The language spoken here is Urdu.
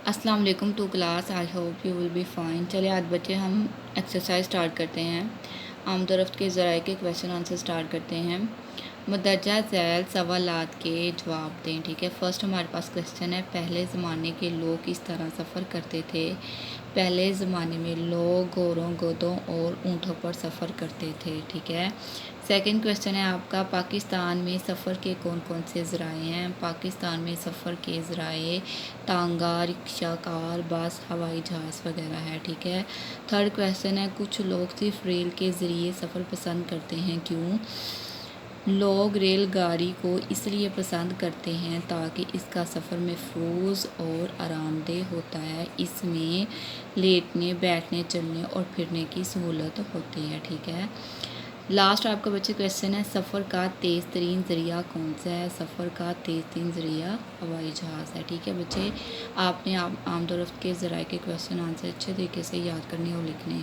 السلام علیکم to class, I hope you will be fine. چلے آج بچے ہم ایکسرسائز سٹارٹ کرتے ہیں۔ عام درفت کے ذرائع کے کویشچن آنسر سٹارٹ کرتے ہیں۔ مندرجہ ذیل سوالات کے جواب دیں، ٹھیک ہے۔ فرسٹ ہمارے پاس کویشچن ہے، پہلے زمانے کے لوگ کس طرح سفر کرتے تھے؟ پہلے زمانے میں لوگ گھوڑوں، گدھوں اور اونٹوں پر سفر کرتے تھے، ٹھیک ہے۔ سیکنڈ کویشچن ہے آپ کا، پاکستان میں سفر کے کون کون سے ذرائع ہیں؟ پاکستان میں سفر کے ذرائع ٹانگا، رکشہ، کار، بس، ہوائی جہاز وغیرہ ہے، ٹھیک ہے۔ تھرڈ کویشچن ہے، کچھ لوگ صرف ریل کے ذریعے سفر پسند کرتے ہیں، کیوں؟ لوگ ریل گاڑی کو اس لیے پسند کرتے ہیں تاکہ اس کا سفر محفوظ اور آرام دہ ہوتا ہے، اس میں لیٹنے، بیٹھنے، چلنے اور پھرنے کی سہولت ہوتی ہے، ٹھیک ہے۔ لاسٹ آپ کا بچے کویشچن ہے، سفر کا تیز ترین ذریعہ کون سا ہے؟ سفر کا تیز ترین ذریعہ ہوائی جہاز ہے، ٹھیک ہے بچے۔ آپ نے عام درفت کے ذرائع کے کویشچن آنسر اچھے طریقے سے یاد کرنے اور لکھنے ہیں۔